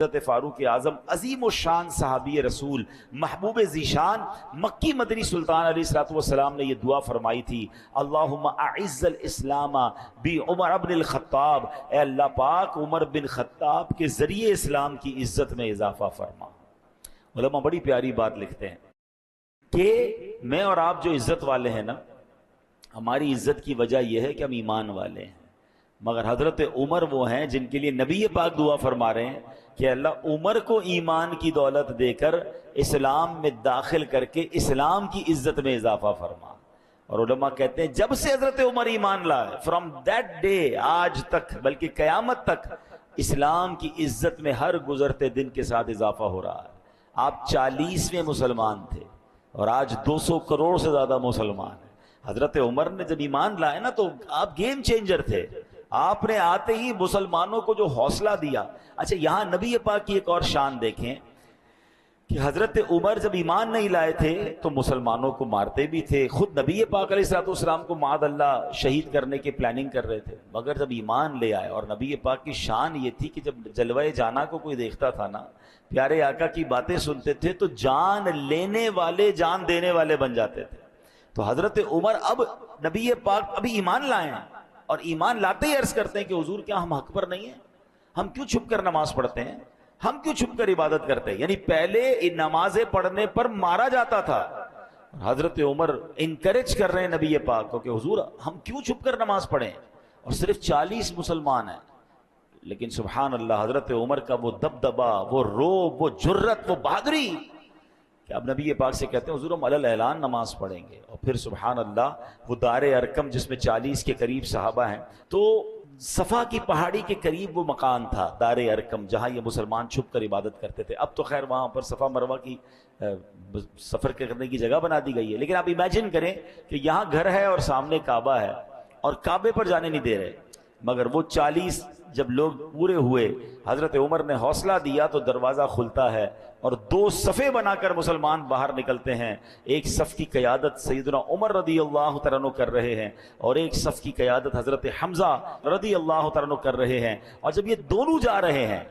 حضرت فاروق اعظم عظیم الشان صحابی رسول محبوب ذیشان مکی مدنی سلطان علیہ الصلوۃ والسلام نے یہ دعا فرمائی تھی، اللہم اعز الاسلام بعمر بن الخطاب، اے اللہ پاک عمر بن خطاب کے ذریعے اسلام کی عزت میں اضافہ فرما۔ علماء بڑی پیاری بات لکھتے ہیں کہ میں اور آپ جو عزت والے ہیں نا، ہماری عزت کی وجہ یہ ہے کہ ہم ایمان والے ہیں، مگر حضرت عمر وہ ہیں جن کے لیے نبی پاک دعا فرما رہے ہیں کہ اللہ عمر کو ایمان کی دولت دے کر اسلام میں داخل کر کے اسلام کی عزت میں اضافہ فرما۔ اور علماء کہتے ہیں جب سے حضرت عمر ایمان لائے، فرام دیٹ ڈے آج تک، بلکہ قیامت تک، اسلام کی عزت میں ہر گزرتے دن کے ساتھ اضافہ ہو رہا ہے۔ آپ 40ویں مسلمان تھے اور آج 200 کروڑ سے زیادہ مسلمان ہیں۔ حضرت عمر نے جب ایمان لائے نا تو آپ گیم چینجر تھے، آپ نے آتے ہی مسلمانوں کو جو حوصلہ دیا۔ اچھا، یہاں نبی پاک کی ایک اور شان دیکھیں کہ حضرت عمر جب ایمان نہیں لائے تھے تو مسلمانوں کو مارتے بھی تھے، خود نبی پاک علیہ الصلوۃ والسلام کو معاذ اللہ شہید کرنے کی پلاننگ کر رہے تھے، مگر جب ایمان لے آئے، اور نبی پاک کی شان یہ تھی کہ جب جلوہ جانا کو کوئی دیکھتا تھا نا، پیارے آقا کی باتیں سنتے تھے تو جان لینے والے جان دینے والے بن جاتے تھے۔ تو حضرت عمر اب نبی پاک ابھی ایمان لائے ہیں، اور ایمان لاتے ہی عرض کرتے ہیں کہ حضور کیا ہم حق پر نہیں ہیں؟ ہم کیوں چھپ کر نماز پڑھتے ہیں؟ ہم کیوں چھپ کر عبادت کرتے ہیں؟ یعنی پہلے نمازیں پڑھنے پر مارا جاتا تھا، حضرت عمر انکریج کر رہے ہیں نبی پاک کو کہ حضور ہم کیوں چھپ کر نماز پڑھیں؟ اور صرف 40 مسلمان ہیں، لیکن سبحان اللہ حضرت عمر کا وہ دبدبا، وہ روب، وہ جرت، وہ بہادری کہ اب نبی پاک سے کہتے ہیں حضور ہم علی اعلان نماز پڑھیں گے۔ اور پھر سبحان اللہ وہ دار ارقم جس میں 40 کے قریب صحابہ ہیں، تو صفا کی پہاڑی کے قریب وہ مکان تھا دار ارقم جہاں یہ مسلمان چھپ کر عبادت کرتے تھے۔ اب تو خیر وہاں پر صفا مروہ کی سفر کرنے کی جگہ بنا دی گئی ہے، لیکن آپ امیجن کریں کہ یہاں گھر ہے اور سامنے کعبہ ہے اور کعبے پر جانے نہیں دے رہے، مگر وہ 40 جب لوگ پورے ہوئے، حضرت عمر نے حوصلہ دیا تو دروازہ کھلتا ہے اور 2 صفیں بنا کر مسلمان باہر نکلتے ہیں۔ ایک صف کی قیادت سیدنا عمر رضی اللہ تعالیٰ عنہ کر رہے ہیں اور ایک صف کی قیادت حضرت حمزہ رضی اللہ تعالیٰ عنہ کر رہے ہیں، اور جب یہ دونوں جا رہے ہیں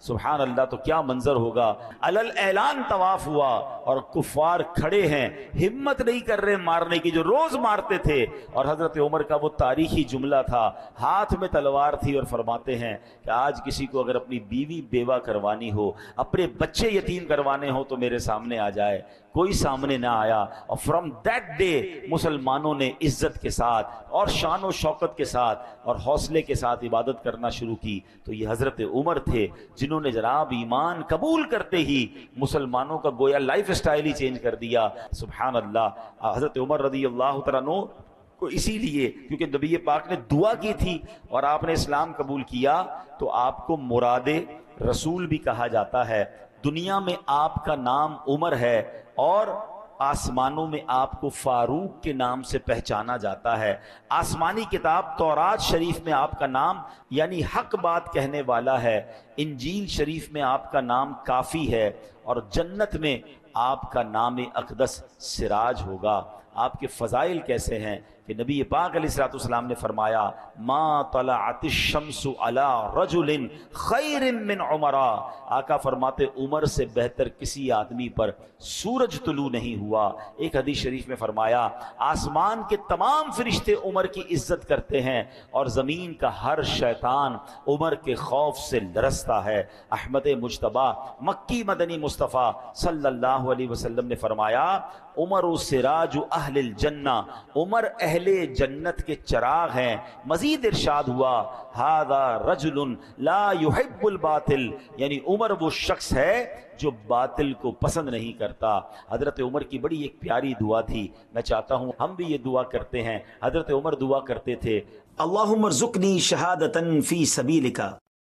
سبحان اللہ تو کیا منظر ہوگا۔ علل اعلان طواف ہوا اور کفار کھڑے ہیں، ہمت نہیں کر رہے مارنے کی جو روز مارتے تھے، اور حضرت عمر کا وہ تاریخی جملہ تھا، ہاتھ میں تلوار تھی، اور فرماتے ہیں کہ آج کسی کو اگر اپنی بیوی بیوہ کروانی ہو، اپنے بچے یتیم کروانے ہو تو میرے سامنے آ جائے۔ کوئی سامنے نہ آیا، اور فرام دیٹ ڈے مسلمانوں نے عزت کے ساتھ اور شان و شوکت کے ساتھ اور حوصلے کے ساتھ عبادت کرنا شروع کی۔ تو یہ حضرت عمر تھے جنہوں نے جناب ایمان قبول کرتے ہی مسلمانوں کا گویا لائف اسٹائل ہی چینج کر دیا۔ سبحان اللہ، حضرت عمر رضی اللہ تعالیٰ عنہ کو اسی لیے کیونکہ نبی پاک نے دعا کی تھی اور آپ نے اسلام قبول کیا تو آپ کو مراد رسول بھی کہا جاتا ہے۔ دنیا میں آپ کا نام عمر ہے اور آسمانوں میں آپ کو فاروق کے نام سے پہچانا جاتا ہے۔ آسمانی کتاب تورات شریف میں آپ کا نام یعنی حق بات کہنے والا ہے، انجیل شریف میں آپ کا نام کافی ہے، اور جنت میں آپ کا نام اقدس سراج ہوگا۔ آپ کے فضائل کیسے ہیں کہ نبی پاک علیہ الصلوۃ والسلام نے فرمایا ما طلعت الشمس علی رجل خیر من عمر، آقا فرماتے عمر سے بہتر کسی آدمی پر سورج طلوع نہیں ہوا۔ ایک حدیث شریف میں فرمایا آسمان کے تمام فرشتے عمر کی عزت کرتے ہیں اور زمین کا ہر شیطان عمر کے خوف سے لرزتا ہے۔ احمد مجتبیٰ مکی مدنی مصطفیٰ صلی اللہ علیہ وسلم نے فرمایا عمر سراج اہل الجنہ، عمر اہل جنت کے چراغ ہیں۔ مزید ارشاد ہوا ھذا رجل لا يحب الباطل، یعنی عمر وہ شخص ہے جو باطل کو پسند نہیں کرتا۔ حضرت عمر کی بڑی ایک پیاری دعا تھی، میں چاہتا ہوں ہم بھی یہ دعا کرتے ہیں۔ حضرت عمر دعا کرتے تھے اللہم ارزقنی شہادۃ فی سبیلک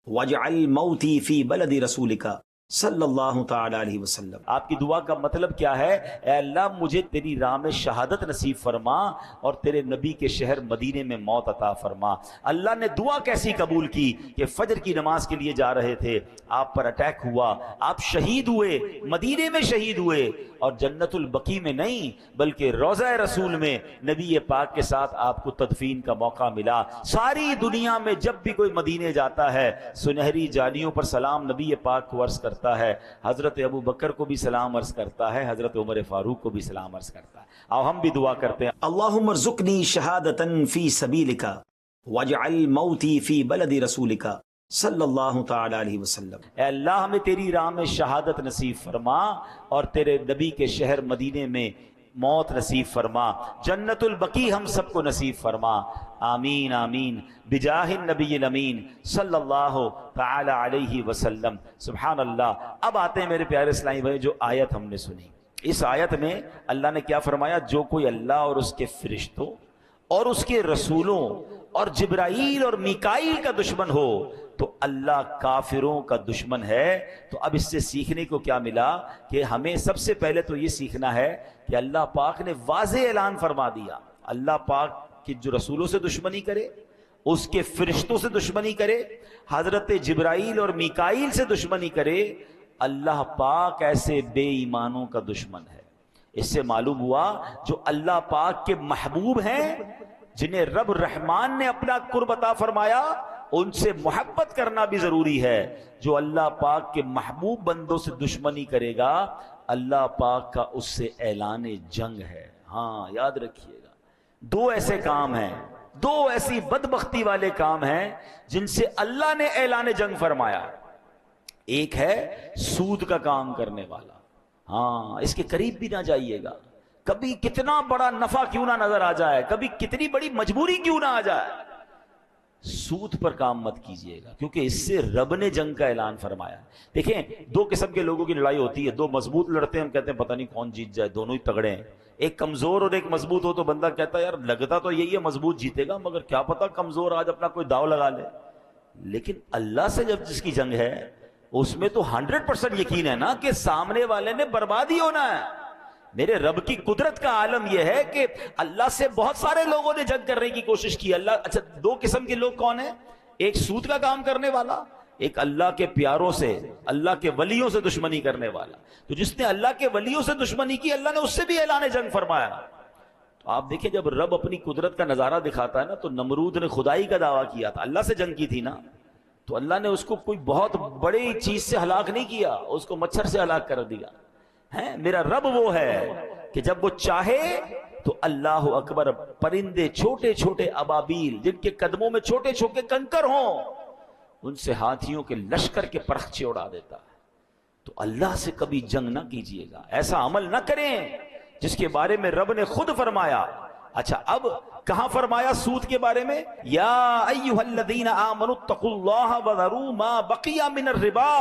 واجعل موتی فی بلد رسولک۔ صلی اللہ تعالی علیہ وسلم۔ آپ کی دعا کا مطلب کیا ہے؟ اے اللہ مجھے تیری راہ میں شہادت نصیب فرما اور تیرے نبی کے شہر مدینے میں موت عطا فرما۔ اللہ نے دعا کیسی قبول کی کہ فجر کی نماز کے لیے جا رہے تھے، آپ پر اٹیک ہوا، آپ شہید ہوئے، مدینے میں شہید ہوئے، اور جنت البقیع میں نہیں بلکہ روضہ رسول میں نبی پاک کے ساتھ آپ کو تدفین کا موقع ملا۔ ساری دنیا میں جب بھی کوئی مدینے جاتا ہے سنہری جالیوں پر سلام نبی پاک کو عرض کرتا ہے، حضرت ابو بکر کو بھی سلام عرض کرتا ہے، حضرت عمر فاروق کو بھی سلام عرض کرتا ہے۔ آؤ ہم بھی دعا کرتے ہیں، اللہم ارزقنی شہادتا فی سبیلک واجعل موتی فی بلد رسولک صلی اللہ تعالی علیہ وسلم۔ اے اللہ ہمیں تیری راہ میں شہادت نصیب فرما اور تیرے نبی کے شہر مدینے میں موت نصیب فرما، جنت البقیع ہم سب کو نصیب فرما، آمین آمین بجاہ النبی الامین صلی اللہ تعالی علیہ وسلم۔ سبحان اللہ۔ اب آتے ہیں میرے پیارے اسلامی بھائی جو آیت ہم نے سنی، اس آیت میں اللہ نے کیا فرمایا؟ جو کوئی اللہ اور اس کے فرشتوں اور اس کے رسولوں اور جبرائیل اور میکائیل کا دشمن ہو تو اللہ کافروں کا دشمن ہے۔ تو اب اس سے سیکھنے کو کیا ملا کہ ہمیں سب سے پہلے تو یہ سیکھنا ہے کہ اللہ پاک نے واضح اعلان فرما دیا، اللہ پاک کی جو رسولوں سے دشمنی کرے، اس کے فرشتوں سے دشمنی کرے، حضرت جبرائیل اور میکائیل سے دشمنی کرے، اللہ پاک ایسے بے ایمانوں کا دشمن ہے۔ اس سے معلوم ہوا جو اللہ پاک کے محبوب ہیں، جنہیں رب رحمان نے اپنا قرب عطا فرمایا، ان سے محبت کرنا بھی ضروری ہے۔ جو اللہ پاک کے محبوب بندوں سے دشمنی کرے گا اللہ پاک کا اس سے اعلان جنگ ہے۔ ہاں یاد رکھیے گا، دو ایسے کام ہیں، دو ایسی بدبختی والے کام ہیں جن سے اللہ نے اعلان جنگ فرمایا۔ ایک ہے سود کا کام کرنے والا، ہاں اس کے قریب بھی نہ جائیے گا، کبھی کتنا بڑا نفع کیوں نہ نظر آ جائے، کبھی کتنی بڑی مجبوری کیوں نہ آ جائے، سود پر کام مت کیجئے گا، کیونکہ اس سے رب نے جنگ کا اعلان فرمایا۔ دیکھیں دو قسم کے لوگوں کی لڑائی ہوتی ہے، دو مضبوط لڑتے ہیں، ہم کہتے ہیں پتہ نہیں کون جیت جائے، دونوں ہی تگڑے ہیں۔ ایک کمزور اور ایک مضبوط ہو تو بندہ کہتا ہے یار لگتا تو یہی ہے مضبوط جیتے گا، مگر کیا پتہ کمزور آج اپنا کوئی داؤ لگا لے۔ لیکن اللہ سے جب جس کی جنگ ہے اس میں تو 100% یقین ہے نا کہ سامنے والے نے برباد ہی ہونا ہے۔ میرے رب کی قدرت کا عالم یہ ہے کہ اللہ سے بہت سارے لوگوں نے جنگ کرنے کی کوشش کی۔ اللہ اچھا دو قسم کے لوگ کون ہیں؟ ایک سود کا کام کرنے والا، ایک اللہ کے پیاروں سے، اللہ کے ولیوں سے دشمنی کرنے والا۔ تو جس نے اللہ کے ولیوں سے دشمنی کی اللہ نے اس سے بھی اعلان جنگ فرمایا۔ تو آپ دیکھیں جب رب اپنی قدرت کا نظارہ دکھاتا ہے نا، تو نمرود نے خدائی کا دعویٰ کیا تھا، اللہ سے جنگ کی تھی نا، تو اللہ نے اس کو کوئی بہت بڑی چیز سے ہلاک نہیں کیا، اس کو مچھر سے ہلاک کر دیا ہے۔ میرا رب وہ ہے کہ جب وہ چاہے تو اللہ اکبر، پرندے چھوٹے چھوٹے ابابیل جن کے قدموں میں چھوٹے چھوٹے کنکر ہوں ان سے ہاتھیوں کے لشکر کے پرخچے اڑا دیتا ہے۔ تو اللہ سے کبھی جنگ نہ کیجیے گا، ایسا عمل نہ کریں جس کے بارے میں رب نے خود فرمایا۔ اچھا اب کہاں فرمایا سود کے بارے میں؟ یا ایھا الذین آمنوا اتقوا اللہ وذروا ما بقی من الربا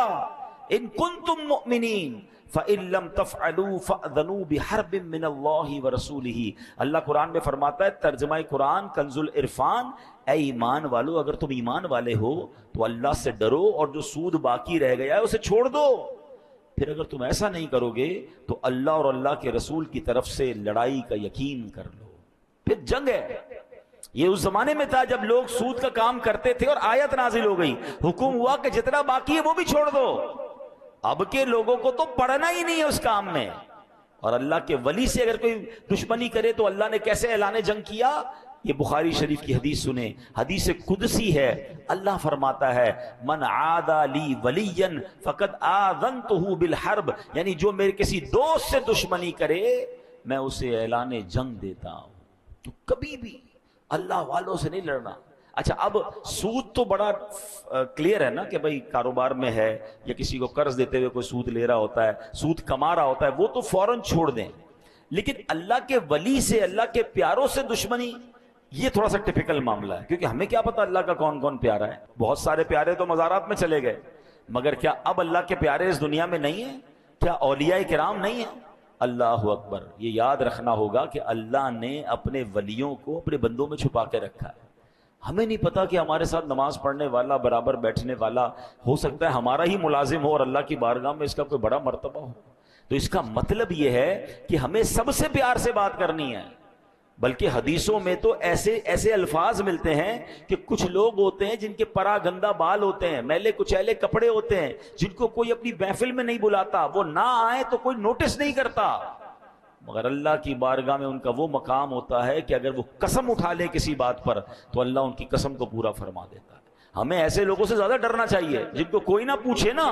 ان کنتم مؤمنین فَإِن لَمْ تَفْعَلُوا فَأْذَنُوا بِحَرْبٍ مِّنَ اللَّهِ وَرَسُولِهِ۔ اللہ قرآن میں فرماتا ہے، ترجمہ قرآن کنز العرفان، اے ایمان والو اگر تم ایمان والے ہو تو اللہ سے ڈرو اور جو سود باقی رہ گیا ہے اسے چھوڑ دو۔ پھر اگر تم ایسا نہیں کرو گے تو اللہ اور اللہ کے رسول کی طرف سے لڑائی کا یقین کر لو۔ پھر جنگ ہے۔ یہ اس زمانے میں تھا جب لوگ سود کا کام کرتے تھے اور آیت نازل ہو گئی، حکم ہوا کہ جتنا باقی ہے وہ بھی چھوڑ دو۔ اب کے لوگوں کو تو پڑھنا ہی نہیں ہے اس کام میں، اور اللہ کے ولی سے اگر کوئی دشمنی کرے تو اللہ نے کیسے اعلان جنگ کیا؟ یہ بخاری شریف کی حدیث سنیں، حدیث قدسی ہے، اللہ فرماتا ہے من عادى لی ولیا فقد آذنتہ بالحرب، یعنی جو میرے کسی دوست سے دشمنی کرے میں اسے اعلان جنگ دیتا ہوں۔ تو کبھی بھی اللہ والوں سے نہیں لڑنا۔ اچھا اب سود تو بڑا کلیئر ہے نا کہ بھائی کاروبار میں ہے یا کسی کو قرض دیتے ہوئے کوئی سود لے رہا ہوتا ہے، سود کما رہا ہوتا ہے، وہ تو فوراً چھوڑ دیں۔ لیکن اللہ کے ولی سے، اللہ کے پیاروں سے دشمنی، یہ تھوڑا سا ٹپیکل معاملہ ہے، کیونکہ ہمیں کیا پتا اللہ کا کون کون پیارا ہے۔ بہت سارے پیارے تو مزارات میں چلے گئے، مگر کیا اب اللہ کے پیارے اس دنیا میں نہیں ہیں؟ کیا اولیاء کرام نہیں ہیں؟ اللہ اکبر۔ یہ یاد رکھنا ہوگا کہ اللہ نے اپنے ولیوں کو اپنے بندوں میں چھپا کے رکھا ہے۔ ہمیں نہیں پتا کہ ہمارے ساتھ نماز پڑھنے والا، برابر بیٹھنے والا، ہو سکتا ہے ہمارا ہی ملازم ہو اور اللہ کی بارگاہ میں اس کا کوئی بڑا مرتبہ ہو. تو اس کا مطلب یہ ہے کہ ہمیں سب سے پیار سے بات کرنی ہے. بلکہ حدیثوں میں تو ایسے الفاظ ملتے ہیں کہ کچھ لوگ ہوتے ہیں جن کے پرا گندا بال ہوتے ہیں، میلے کچیلے کپڑے ہوتے ہیں، جن کو کوئی اپنی محفل میں نہیں بلاتا، وہ نہ آئے تو کوئی نوٹس نہیں کرتا، مگر اللہ کی بارگاہ میں ان کا وہ مقام ہوتا ہے کہ اگر وہ قسم اٹھا لے کسی بات پر تو اللہ ان کی قسم کو پورا فرما دیتا ہے. ہمیں ایسے لوگوں سے زیادہ ڈرنا چاہیے جن کو کوئی نہ پوچھے نا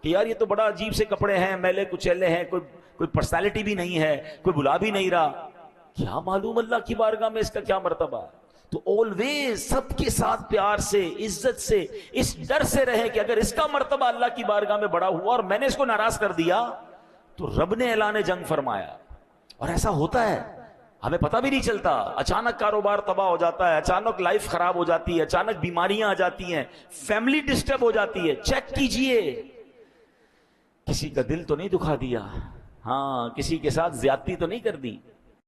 کہ یار یہ تو بڑا عجیب سے کپڑے ہیں، میلے کچیلے ہیں، کوئی پرسنالٹی بھی نہیں ہے، کوئی بلا بھی نہیں رہا. کیا معلوم اللہ کی بارگاہ میں اس کا کیا مرتبہ ہے. تو آلویز سب کے ساتھ پیار سے، عزت سے، اس ڈر سے رہے کہ اگر اس کا مرتبہ اللہ کی بارگاہ میں بڑا ہوا اور میں نے اس کو ناراض کر دیا تو رب نے اعلان جنگ فرمایا. اور ایسا ہوتا ہے، ہمیں پتہ بھی نہیں چلتا. اچانک کاروبار تباہ ہو جاتا ہے، اچانک لائف خراب ہو جاتی ہے، اچانک بیماریاں آ جاتی ہیں، فیملی ڈسٹرب ہو جاتی ہے. چیک کیجئے کسی کا دل تو نہیں دکھا دیا، ہاں کسی کے ساتھ زیادتی تو نہیں کر دی.